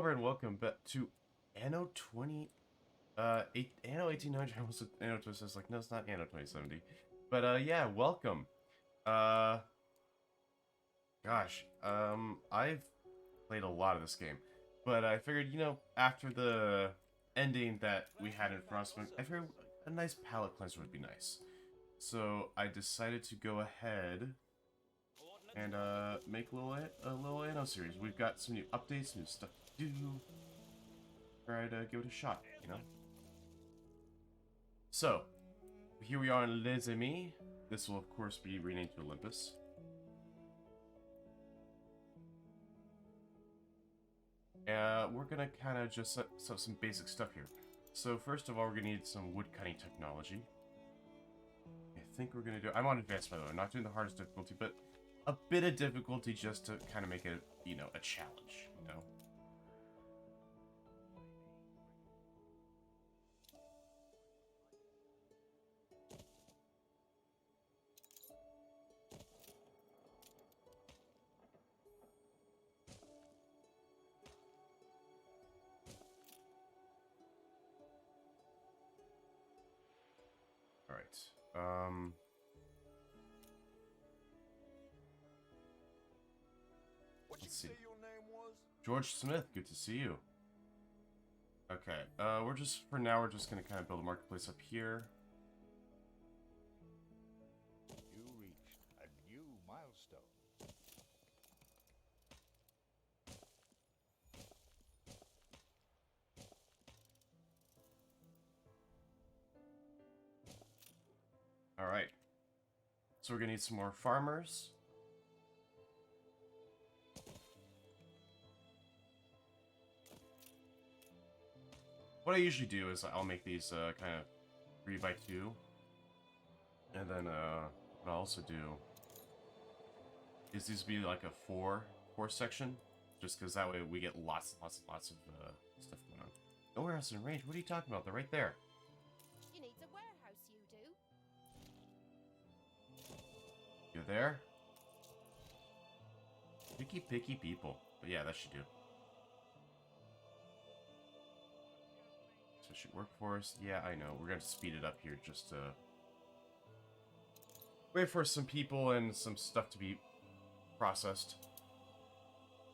October and welcome back to Anno 20, Anno 1800. I almost said Anno 20. Like, no, it's not Anno 2070. But, yeah, welcome. Uh, I've played a lot of this game. But I figured, after the ending that we had in Frostpunk, I figured a nice palate cleanser would be nice. So I decided to go ahead and make a little Anno series. We've got some new updates, new stuff to do. Try to give it a shot, So, here we are in Les Amis. This will, of course, be renamed to Olympus. We're gonna kind of just set up some basic stuff here. So, first of all, we're gonna need some wood cutting technology. I think we're gonna do. I'm on advanced, by the way. I'm not doing the hardest difficulty, but a bit of difficulty just to kind of make it, a challenge, Alright, let's see. Your name was? George Smith, good to see you. Okay, we're just gonna kind of build a marketplace up here. You reached a new milestone. Alright. So we're gonna need some more farmers. What I usually do is I'll make these kind of 3x2. And then what I'll also do is these be like a four section. Just because that way we get lots of stuff going on. No warehouse in range? What are you talking about? They're right there. You need a warehouse, you do. You're there? Picky people. But yeah, that should do. So it should work for us. Yeah, I know. We're going to speed it up here just to wait for some people and some stuff to be processed.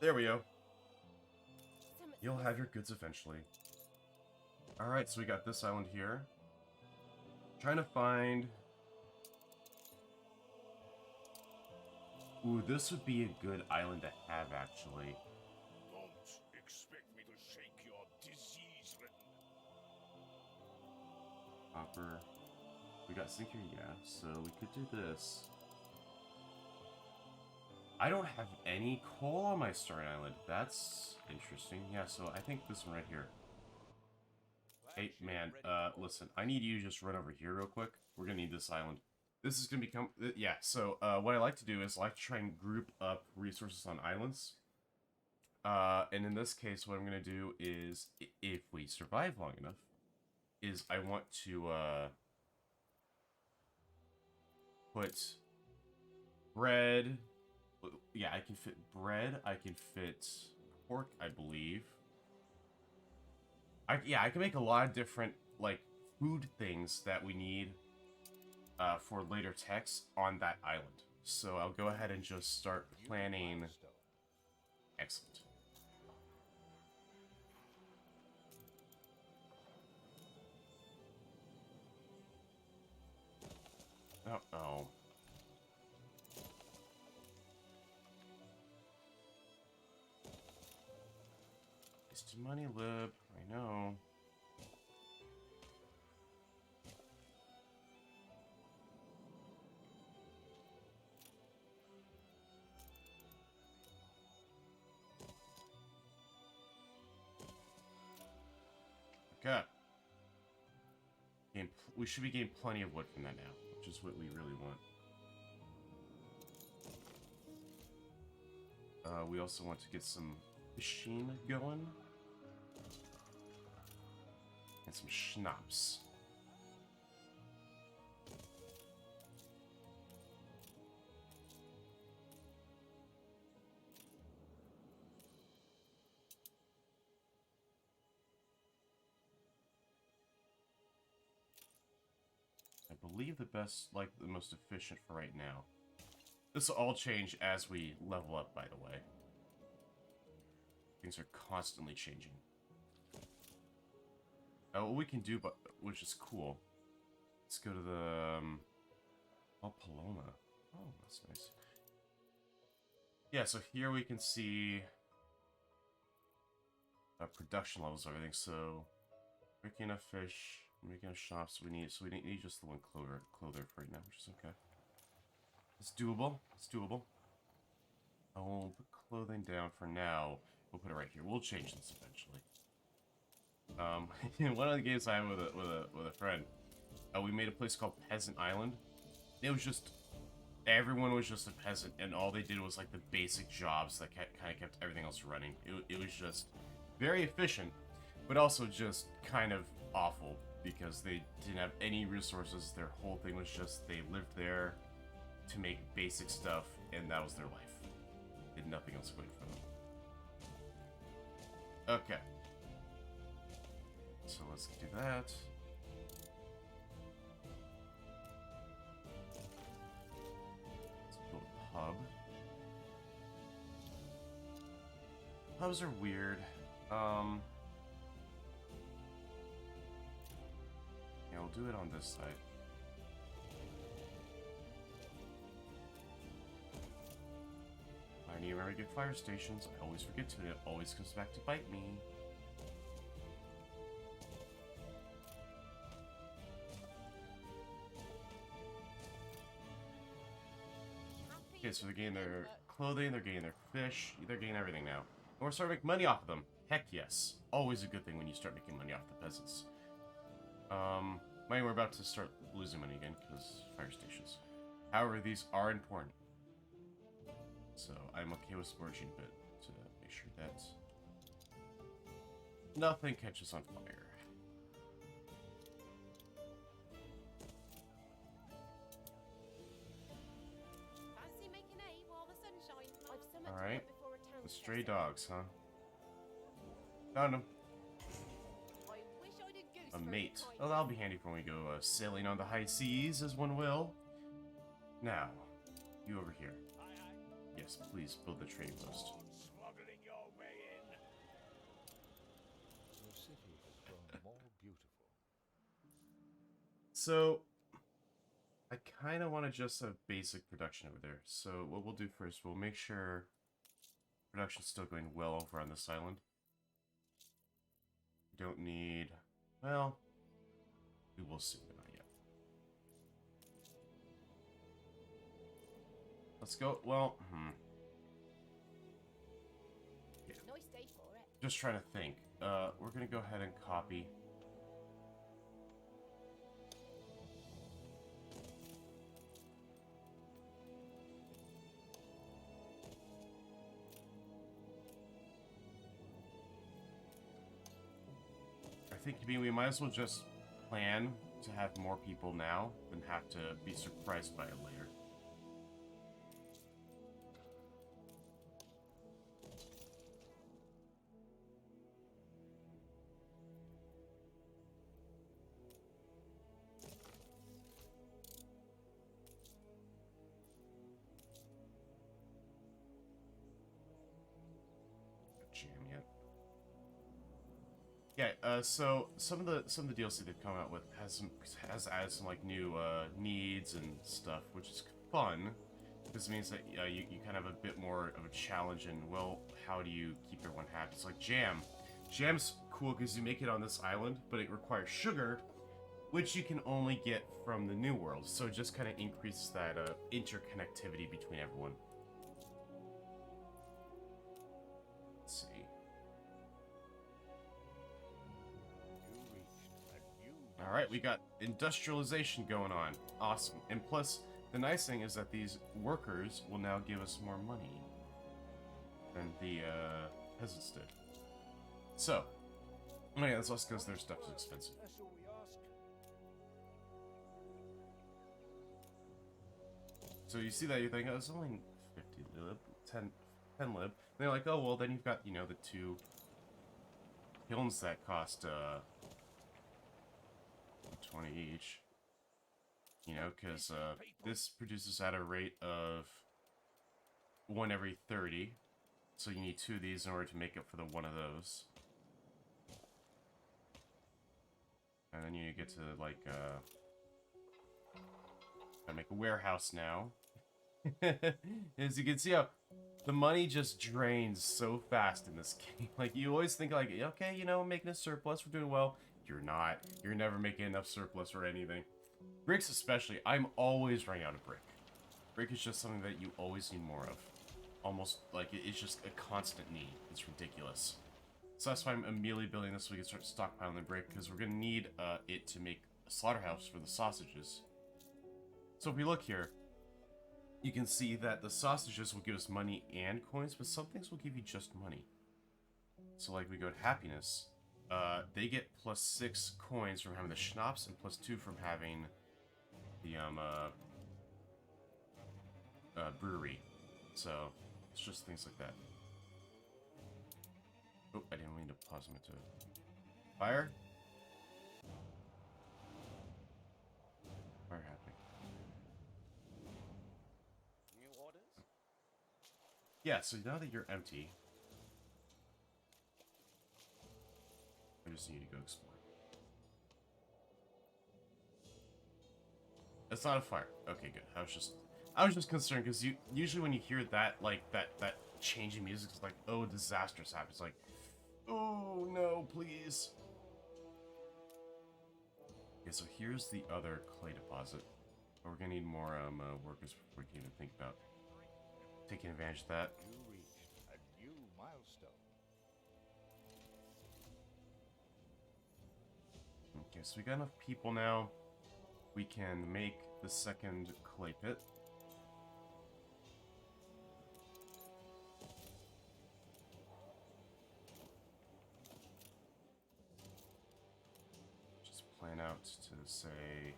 There we go. You'll have your goods eventually. Alright, so we got this island here. Trying to find... Ooh, this would be a good island to have, actually. Don't expect me to shake your disease-ridden. Copper. We got zinc here, yeah, so we could do this. I don't have any coal on my starting island. That's interesting. Yeah, so I think this one right here. Hey, man, listen, I need you to just run over here real quick. We're gonna need this island. This is gonna become, yeah, so, what I like to do is I like to try and group up resources on islands. And in this case, what I'm gonna do is, if we survive long enough, is I want to, put bread. Yeah, I can fit bread. I can fit pork, I believe. I can make a lot of different, like, food things that we need for later techs on that island. So I'll go ahead and just start planning. Excellent. Uh-oh. Wasted money, Lib. I know. Okay. We should be getting plenty of wood from that now, which is what we really want. We also want to get some fishing going. And some schnapps. believe the best, like, the most efficient for right now. This will all change as we level up, by the way. Things are constantly changing. What we can do, but which is cool. Let's go to the oh, Paloma. Oh, that's nice. Yeah, so here we can see production levels of everything. So making a fish, making a shop. So we need just the one clother for right now, which is okay. It's doable. It's doable. I'll put clothing down for now. We'll put it right here. We'll change this eventually. In one of the games I had with a friend, we made a place called Peasant Island. It was just everyone was just a peasant, and all they did was like the basic jobs that kind of kept everything else running. It was just very efficient, but also just kind of awful because they didn't have any resources. Their whole thing was just they lived there to make basic stuff, and that was their life. They did nothing else going for them. Okay. So let's do that. Let's build a pub. Pubs are weird. Yeah, we'll do it on this side. I need to remember to get fire stations. I always forget to, and it always comes back to bite me. Okay, so they're getting their clothing, they're getting their fish, they're getting everything now. And we're starting to make money off of them. Heck yes. Always a good thing when you start making money off the peasants. We're about to start losing money again because fire stations. However, these are important. So I'm okay with splurging a bit to make sure that nothing catches on fire. Fancy making hay while the sun shines. I've summoned All right, before a town the stray fest. dogs, huh? Found them. I wish I'd a goose A for mate. kindness. Oh, that'll be handy for when we go sailing on the high seas, as one will. Now, you over here. Yes, please build the trading post. Smuggling your way in. Your city has grown more beautiful. So, I kind of want to just have basic production over there. So, what we'll do first, we'll make sure production's still going well over on this island. Don't need... Well, we will see, but not yet. Let's go. Well, yeah. Nice day for it. Just trying to think. We're gonna go ahead and copy. I think, we might as well just plan to have more people now than have to be surprised by it later. Jam yet. Yeah, so some of the DLC they've come out with has added some like new needs and stuff, which is fun. This means that you kind of have a bit more of a challenge in, well, how do you keep everyone happy? It's like jam. Jam's cool because you make it on this island, but it requires sugar, which you can only get from the New World. So it just kind of increases that interconnectivity between everyone. Let's see. You reached a new Alright, we got industrialization going on. Awesome. And plus, the nice thing is that these workers will now give us more money than the peasants did. So, oh yeah, that's also because their stuff is expensive. That's all we ask. So you see that, you think, oh, it's only 50 lib, 10 lib. And they're like, oh, well, then you've got, you know, the 2 kilns that cost 20 each. You know, because this produces at a rate of 1 every 30. So you need 2 of these in order to make up for the 1 of those. And then you get to, like, gotta make a warehouse now. As you can see how the money just drains so fast in this game. Like, you always think, like, okay, you know, making a surplus, we're doing well. You're not. You're never making enough surplus or anything. Bricks especially, I'm always running out of brick. Brick is just something that you always need more of. Almost, like, it's just a constant need. It's ridiculous. So that's why I'm immediately building this so we can start stockpiling the brick, because we're going to need it to make a slaughterhouse for the sausages. So if we look here, you can see that the sausages will give us money and coins, but some things will give you just money. So like we go to happiness, they get +6 coins from having the schnapps and +2 from having the brewery. So it's just things like that. Oh, I didn't mean to pause them to fire. Fire happening. New orders? Yeah, so now that you're empty, I just need to go explore. It's not a fire. Okay, good. I was just concerned because usually when you hear that, like that changing music, it's like, oh, disaster's happened. It's like, oh no, please. Okay, so here's the other clay deposit. But we're gonna need more workers before we can even think about taking advantage of that. You reached a new milestone. Okay, so we got enough people now. We can make the second clay pit. Just plan out to say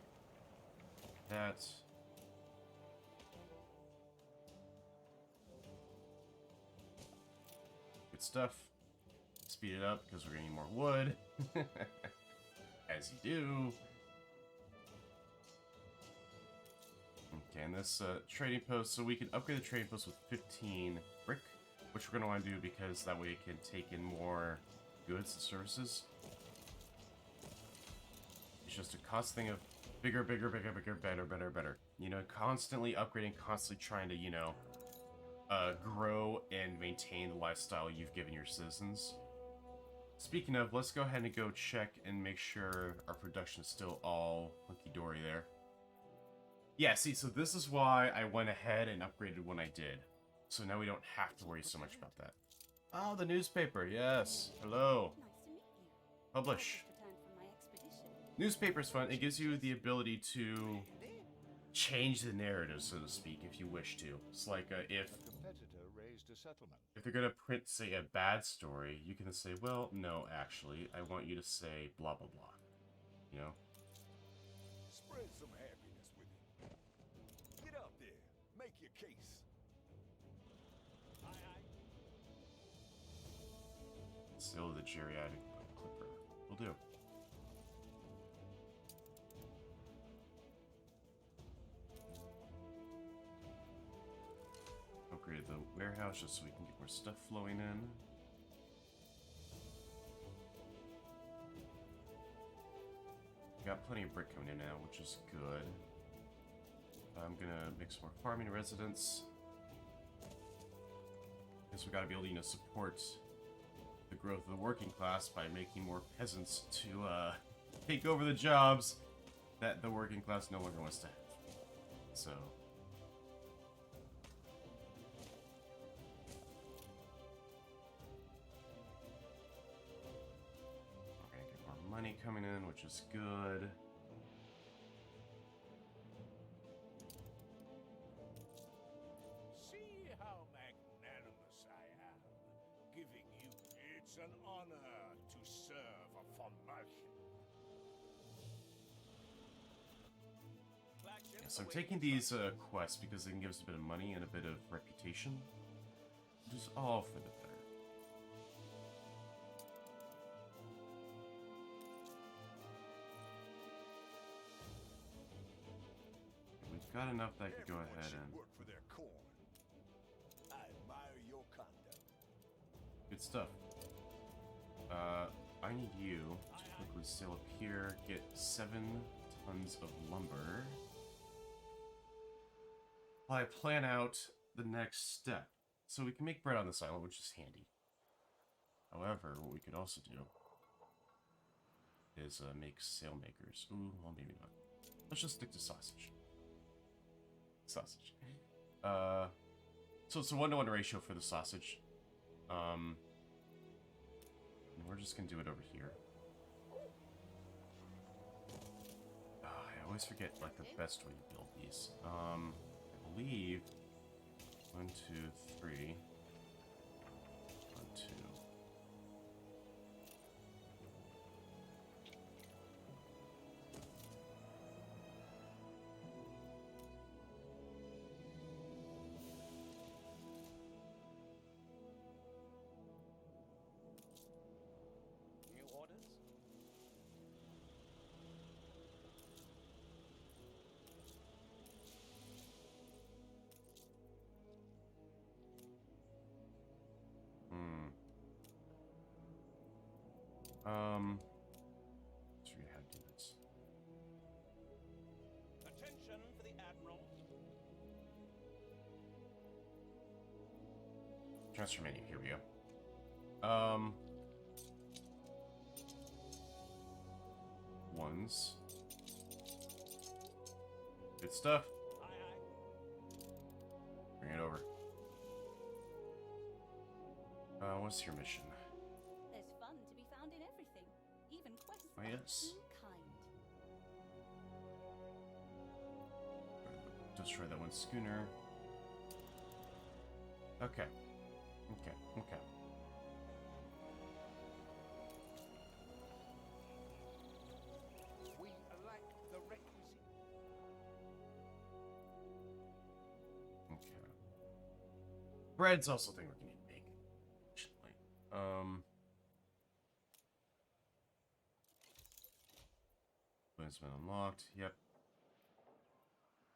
that. Good stuff. Speed it up because we're gonna need more wood. As you do. Okay, and this trading post, so we can upgrade the trading post with 15 brick, which we're going to want to do because that way it can take in more goods and services. It's just a constant thing of bigger, bigger, bigger, bigger, better, better, better. You know, constantly upgrading, constantly trying to, you know, grow and maintain the lifestyle you've given your citizens. Speaking of, let's go ahead and go check and make sure our production is still all hunky-dory there. Yeah, see, so this is why I went ahead and upgraded when I did. So now we don't have to worry so much about that. Oh, the newspaper, yes. Hello. Nice to meet you. Publish. I've just returned from my expedition. Newspaper's fun. It gives you the ability to change the narrative, so to speak, if you wish to. It's like if A competitor raised a settlement. they're gonna print, say, a bad story, you can say, well, no, actually, I want you to say blah, blah, blah. You know? Spread some happiness with it. Get out there. Make your case. Aye, aye. Still the geriatric clipper. Will do. Upgrade the warehouse just so we can get more stuff flowing in. Got plenty of brick coming in now, which is good. I'm gonna make some more farming residents. Guess we gotta be able to, you know, support the growth of the working class by making more peasants to take over the jobs that the working class no longer wants to have. So we're gonna get more money coming in, which is good. See how magnanimous I am, giving you. It's an honor to serve a formation. Yeah, so I'm taking these quests because they can give us a bit of money and a bit of reputation, which is all for the better. got enough that I could go Everyone ahead should and... work for their corn. I admire your conduct. Good stuff. I need you to quickly sail up here, get 7 tons of lumber. While I plan out the next step. So we can make bread on this island, which is handy. However, what we could also do is make sail makers. Ooh, well, maybe not. Let's just stick to sausage. Sausage. So it's a 1-to-1 ratio for the sausage. And we're just gonna do it over here. I always forget like the best way to build these. I believe 1, 2, 3. 1, 2. New orders? Let's figure out how to do this. Attention for the Admiral. Transfer menu, here we go. Ones. Good stuff. Aye, aye. Bring it over. What's your mission? There's fun to be found in everything, even quests Oh, that yes. seem kind. Destroy that one schooner. Okay. Okay. Okay. We lack the requisite. Okay. Bread's also a thing we're gonna need to make. Actually. It's been unlocked. Yep.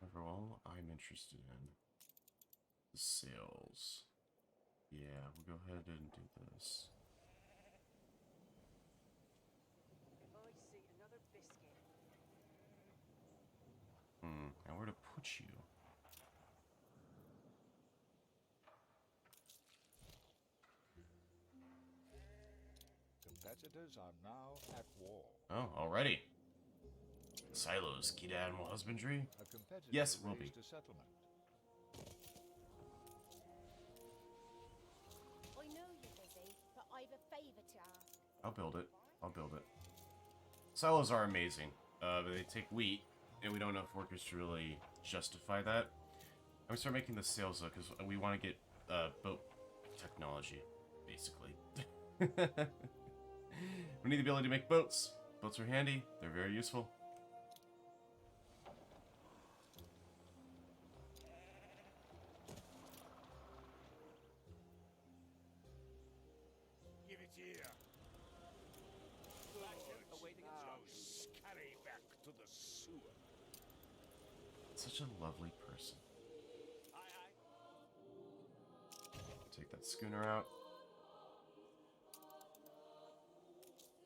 Overall, I'm interested in the sales. Yeah, we'll go ahead and do this. If I see another biscuit. Now where to put you? Competitors are now at war. Oh, already. Silos, key to animal husbandry? A competitor Yes, it will be. raised a settlement. I know you're busy, but I've a favour to ask. I'll build it. I'll build it. Silos are amazing. But they take wheat, and we don't have enough workers to really justify that. I'm gonna start making the sails though, because we want to get boat technology, basically. We need the ability to make boats. Boats are handy. They're very useful. Give it here. Flagship awaiting Now instructions. scurry back to the sewer. Such a lovely person. Aye, aye. Take that schooner out.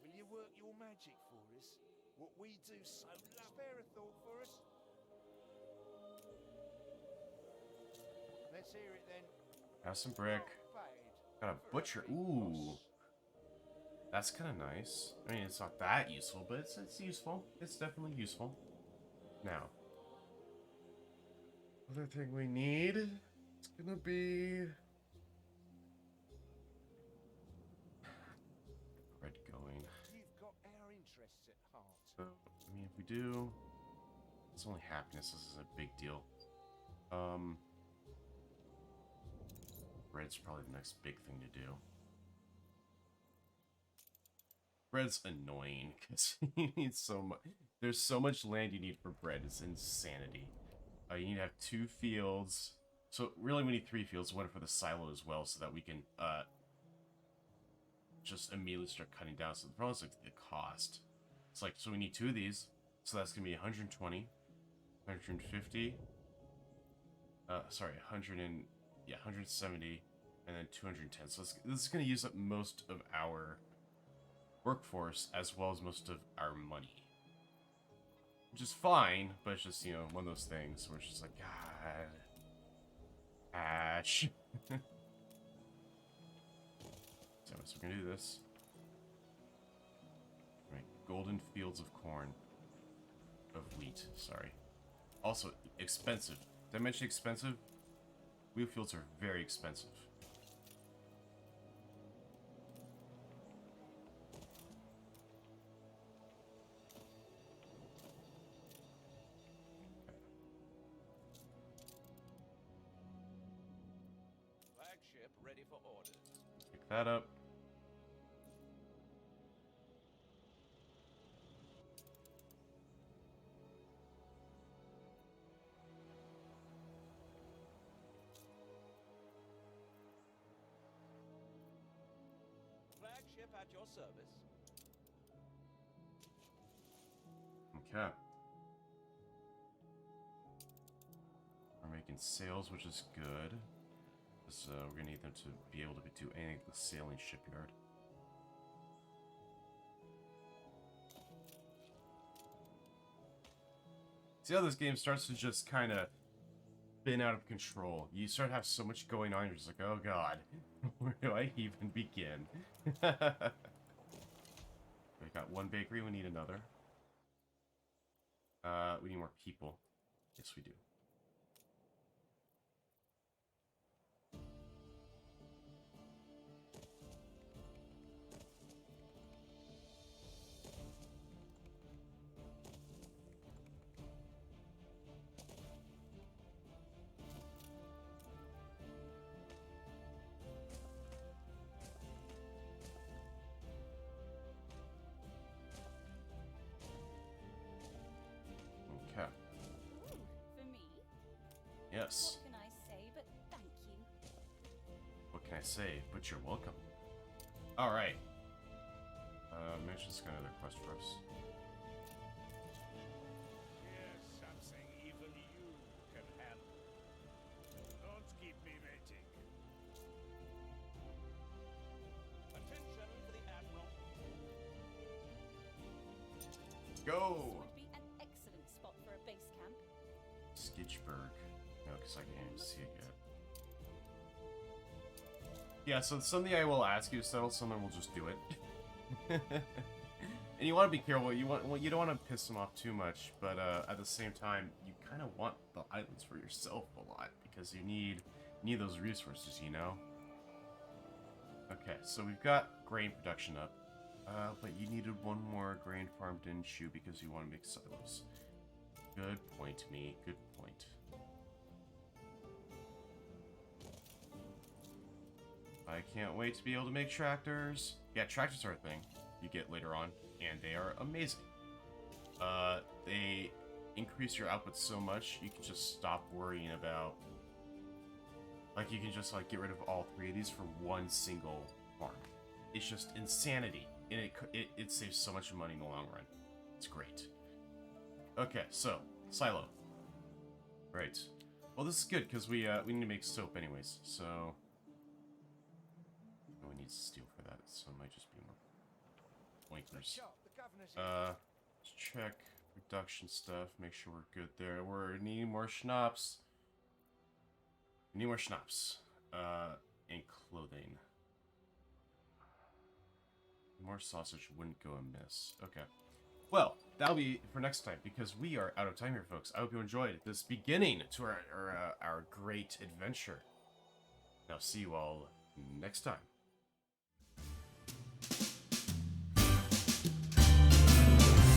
Will you work your magic for us? What we do so lovely. Spare a thought for us. Let's hear it then. Have some brick. Not bad Got a for butcher. big Ooh. boss. That's kind of nice. I mean, it's not that useful, but it's useful. It's definitely useful. Now, other thing we need is gonna be bread going. You've got our interests at heart. So, I mean, if we do, it's only happiness. This is a big deal. Bread's probably the next big thing to do. Bread's annoying because you need so much. There's so much land you need for bread. It's insanity. You need to have 2 fields. So really, we need 3 fields. One for the silo as well, so that we can just immediately start cutting down. So the problem is like the cost. It's like, so we need 2 of these. So that's gonna be 120, 150, Sorry, 170, and then 210. So this is going to use up most of our workforce as well as most of our money. Which is fine, but it's just, you know, one of those things where it's just like, God. Ash. So we're going to do this. Right, golden fields of corn. Of wheat, sorry. Also, expensive. Did I mention expensive? Wheat fields are very expensive. Flagship ready for orders. Pick that up. Flagship at your service. Okay. We're making sales, which is good. So we're gonna need them to be able to do anything at the sailing shipyard. See how this game starts to just kind of spin out of control. You start to have so much going on, you're just like, oh god, where do I even begin? We got one bakery, we need another. We need more people. Yes, we do. Okay. Ooh, for me? Yes. What can I say but thank you? What can I say? But you're welcome. Alright. Maybe just got another quest for us. Here's something even you can handle. Don't keep me waiting. Attention for the Admiral. This Go! would be an excellent spot for a base camp. Skitchberg. No, because I can't even see it yet. Yeah, so something I will ask you to settle, someone will just do it. And you want to be careful. You don't want to piss them off too much, but at the same time, you kind of want the islands for yourself a lot because you need those resources, you know. Okay, so we've got grain production up, but you needed one more grain farm, didn't you? Because you want to make silos. Good point, me. Good point. I can't wait to be able to make tractors. Yeah, tractors are a thing you get later on, and they are amazing. They increase your output so much, you can just stop worrying about... Like, you can just, like, get rid of all three of these for one single farm. It's just insanity, and it saves so much money in the long run. It's great. Okay, so, silo. Right. Well, this is good, because we need to make soap anyways, so... We need steel for that, so it might just be more oinkers. Sharp, the governor's here. Let's check production stuff, make sure we're good there. We need more schnapps. We need more schnapps. And clothing. More sausage wouldn't go amiss. Okay. Well, that'll be for next time, because we are out of time here, folks. I hope you enjoyed this beginning to our great adventure. Now, see you all next time.